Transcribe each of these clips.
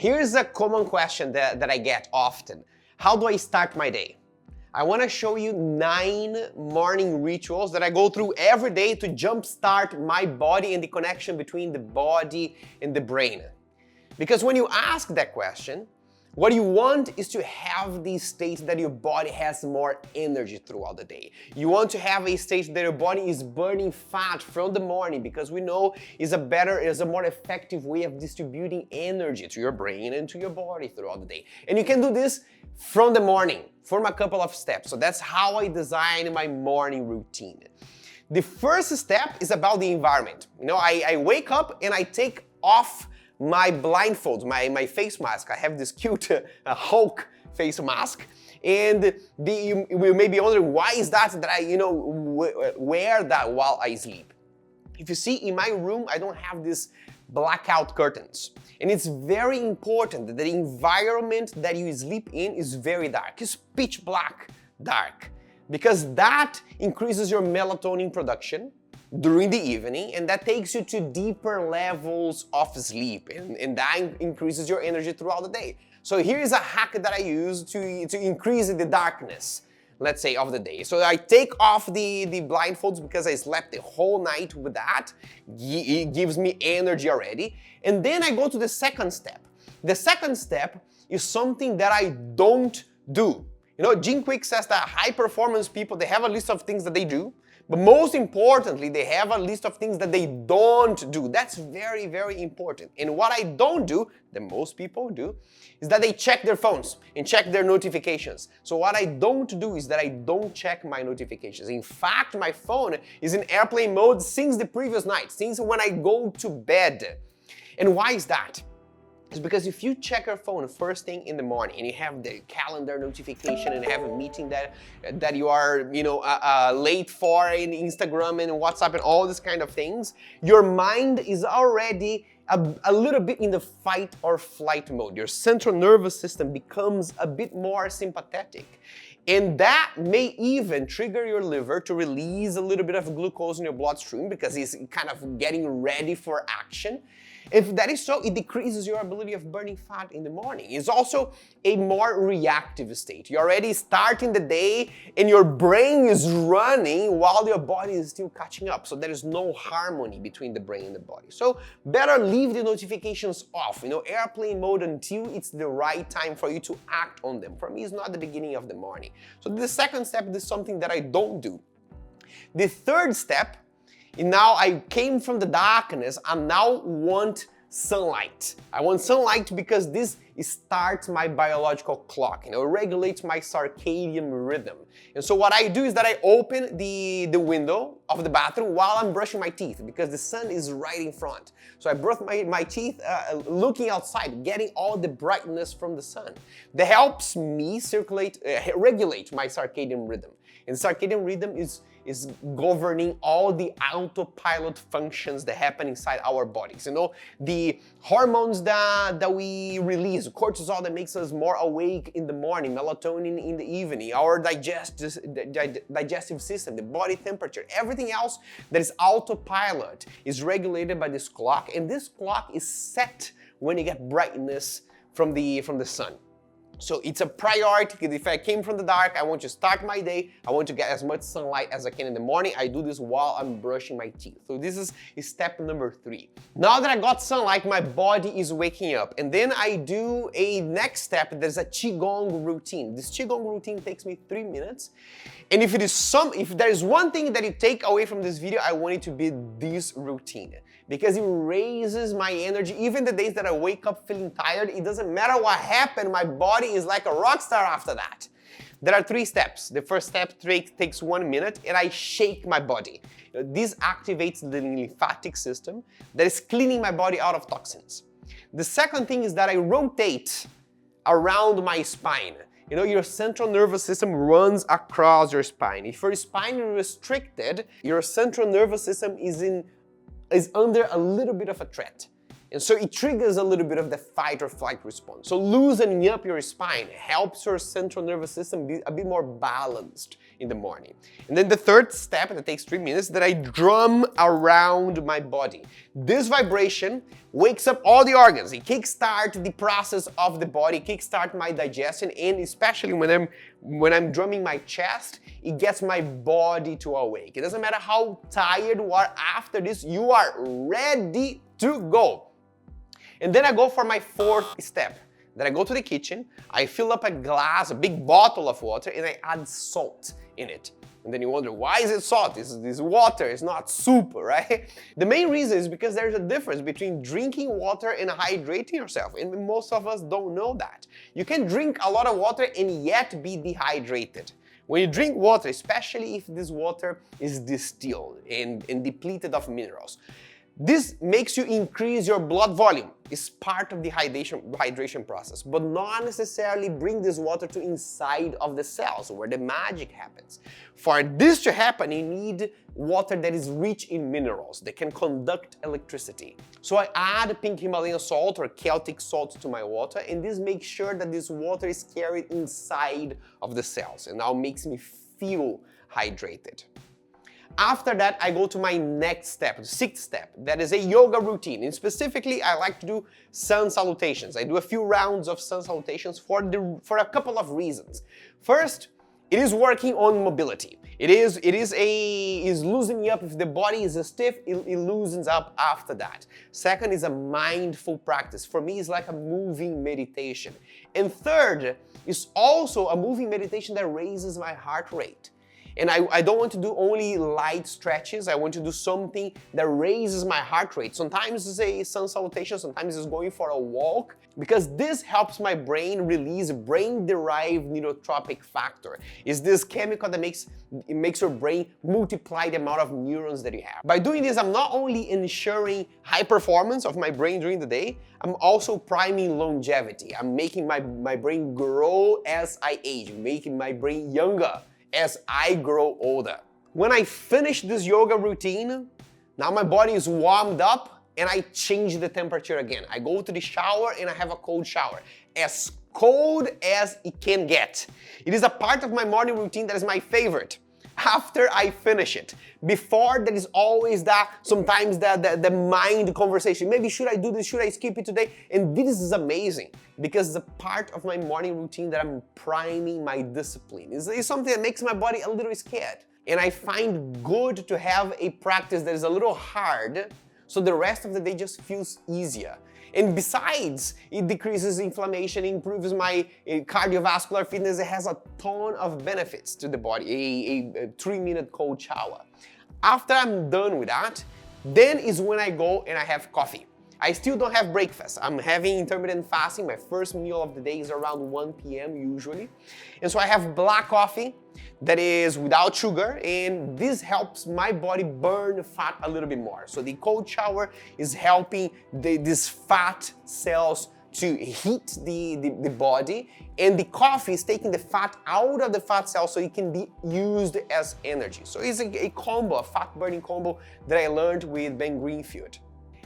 Here's a common question that I get often. How do I start my day? I want to show you 9 morning rituals that I go through every day to jumpstart my body and the connection between the body and the brain. Because when you ask that question, what you want is to have the state that your body has more energy throughout the day. You want to have a state that your body is burning fat from the morning, because we know is a more effective way of distributing energy to your brain and to your body throughout the day. And you can do this from the morning, from a couple of steps. So that's how I design my morning routine. The first step is about the environment. I wake up and I take off my blindfolds, my face mask. I have this cute Hulk face mask, and you may be wondering, why is that I wear that while I sleep? If you see, in my room, I don't have these blackout curtains, and it's very important that the environment that you sleep in is very dark. It's pitch black dark, because that increases your melatonin production during the evening, and that takes you to deeper levels of sleep, and that increases your energy throughout the day. So here is a hack that I use to increase the darkness, let's say, of the day. So I take off the blindfolds because I slept the whole night with that. It gives me energy already. And then I go to the second step. The second step is something that I don't do. Jim Quick says that high performance people, they have a list of things that they do, but most importantly, they have a list of things that they don't do. That's very, very important. And what I don't do, that most people do, is that they check their phones and check their notifications. So what I don't do is that I don't check my notifications. In fact, my phone is in airplane mode since the previous night, since when I go to bed. And why is that? It's because if you check your phone first thing in the morning and you have the calendar notification and have a meeting that you are late for in Instagram and WhatsApp and all these kind of things, your mind is already a little bit in the fight or flight mode. Your central nervous system becomes a bit more sympathetic. And that may even trigger your liver to release a little bit of glucose in your bloodstream, because it's kind of getting ready for action. If that is so, it decreases your ability of burning fat in the morning. It's also a more reactive state. You're already starting the day and your brain is running while your body is still catching up. So there is no harmony between the brain and the body. So better leave the notifications off, airplane mode, until it's the right time for you to act on them. For me, it's not the beginning of the morning. So the second step is something that I don't do. The third step, and now I came from the darkness, I now want sunlight. I want sunlight because this starts my biological clock, it regulates my circadian rhythm. And so what I do is that I open the window of the bathroom while I'm brushing my teeth, because the sun is right in front. So I brush my teeth looking outside, getting all the brightness from the sun. That helps me regulate my circadian rhythm. And circadian rhythm is governing all the autopilot functions that happen inside our bodies. The hormones that we release, cortisol that makes us more awake in the morning, melatonin in the evening, our digestive system, the body temperature, everything else that is autopilot is regulated by this clock, and this clock is set when you get brightness from the sun. So it's a priority, because if I came from the dark, I want to start my day, I want to get as much sunlight as I can in the morning. I do this while I'm brushing my teeth. So this is step number 3. Now that I got sunlight, my body is waking up. And then I do a next step. There's a Qigong routine. This Qigong routine takes me 3 minutes. And if there is one thing that you take away from this video, I want it to be this routine, because it raises my energy. Even the days that I wake up feeling tired, it doesn't matter what happened, my body is like a rock star after that. There are 3 steps. The first step takes 1 minute, and I shake my body. This activates the lymphatic system that is cleaning my body out of toxins. The second thing is that I rotate around my spine. Your central nervous system runs across your spine. If your spine is restricted, your central nervous system is under a little bit of a threat. And so it triggers a little bit of the fight or flight response. So loosening up your spine helps your central nervous system be a bit more balanced in the morning. And then the third step that takes 3 minutes, that I drum around my body. This vibration wakes up all the organs. It kickstarts the process of the body, kickstart my digestion, and especially when I'm drumming my chest, it gets my body to awake. It doesn't matter how tired you are after this, you are ready to go. And then I go for my fourth step. Then I go to the kitchen, I fill up a glass, a big bottle of water, and I add salt in it. And then you wonder, why is it salt? This is water, it's not soup, right? The main reason is because there's a difference between drinking water and hydrating yourself. And most of us don't know that. You can drink a lot of water and yet be dehydrated. When you drink water, especially if this water is distilled and depleted of minerals, this makes you increase your blood volume. It's part of the hydration process, but not necessarily bring this water to inside of the cells where the magic happens. For this to happen, you need water that is rich in minerals that can conduct electricity. So I add pink Himalayan salt or Celtic salt to my water, and this makes sure that this water is carried inside of the cells and now makes me feel hydrated. After that, I go to my next step, the sixth step. That is a yoga routine. And specifically, I like to do sun salutations. I do a few rounds of sun salutations for a couple of reasons. First, it is working on mobility. It is loosening up. If the body is stiff, it loosens up after that. Second is a mindful practice. For me, it's like a moving meditation. And third, is also a moving meditation that raises my heart rate. And I don't want to do only light stretches. I want to do something that raises my heart rate. Sometimes it's a sun salutation, sometimes it's going for a walk, because this helps my brain release brain-derived neurotropic factor. It's this chemical that makes your brain multiply the amount of neurons that you have. By doing this, I'm not only ensuring high performance of my brain during the day, I'm also priming longevity. I'm making my brain grow as I age, making my brain younger as I grow older. When I finish this yoga routine, now my body is warmed up and I change the temperature again. I go to the shower and I have a cold shower. As cold as it can get. It is a part of my morning routine that is my favorite. After I finish it. Before, there is always sometimes the mind conversation. Maybe should I do this? Should I skip it today? And this is amazing because it's a part of my morning routine that I'm priming my discipline. It's something that makes my body a little scared. And I find good to have a practice that is a little hard so the rest of the day just feels easier. And besides, it decreases inflammation, improves my cardiovascular fitness. It has a ton of benefits to the body, a 3-minute cold shower. After I'm done with that, then is when I go and I have coffee. I still don't have breakfast. I'm having intermittent fasting. My first meal of the day is around 1 p.m. usually. And so I have black coffee that is without sugar, and this helps my body burn fat a little bit more. So the cold shower is helping these fat cells to heat the body, and the coffee is taking the fat out of the fat cells so it can be used as energy. So it's a combo, a fat burning combo that I learned with Ben Greenfield.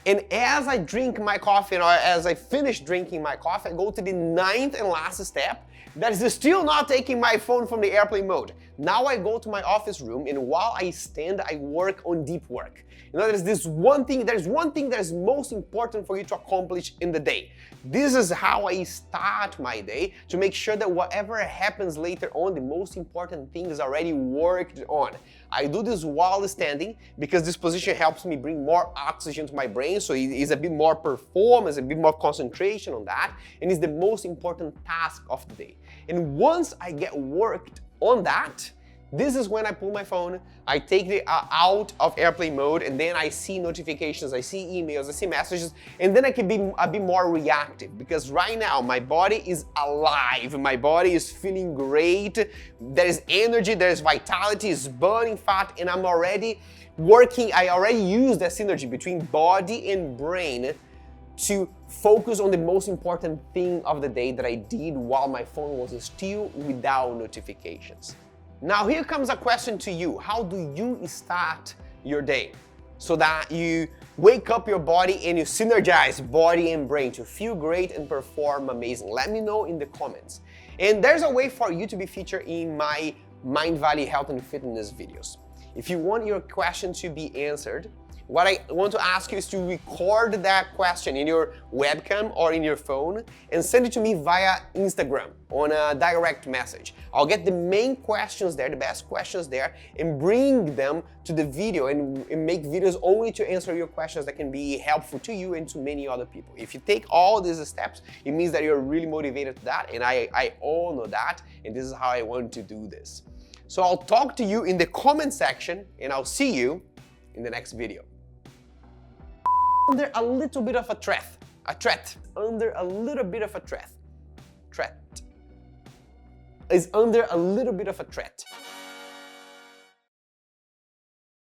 And as I drink my coffee, or as I finish drinking my coffee, I go to the 9th and last step. That is still not taking my phone from the airplane mode. Now I go to my office room, and while I stand, I work on deep work. You know, there's one thing that is most important for you to accomplish in the day. This is how I start my day to make sure that whatever happens later on, the most important thing is already worked on. I do this while standing because this position helps me bring more oxygen to my brain, so it is a bit more performance, a bit more concentration on that, and it's the most important task of the day. And once I get worked on that, this is when I pull my phone, I take it out of airplane mode, and then I see notifications, I see emails, I see messages, and then I can be a bit more reactive because right now my body is alive, my body is feeling great, there is energy, there is vitality, it's burning fat, and I'm already working, I already used that synergy between body and brain to focus on the most important thing of the day that I did while my phone was still without notifications. Now here comes a question to you. How do you start your day so that you wake up your body and you synergize body and brain to feel great and perform amazing? Let me know in the comments. And there's a way for you to be featured in my Mindvalley health and fitness videos. If you want your question to be answered, what I want to ask you is to record that question in your webcam or in your phone and send it to me via Instagram on a direct message. I'll get the main questions there, the best questions there, and bring them to the video and make videos only to answer your questions that can be helpful to you and to many other people. If you take all these steps, it means that you're really motivated to that, and I all know that, and this is how I want to do this. So I'll talk to you in the comment section, and I'll see you in the next video. Under a little bit of a threat, under a little bit of a threat, is under a little bit of a threat.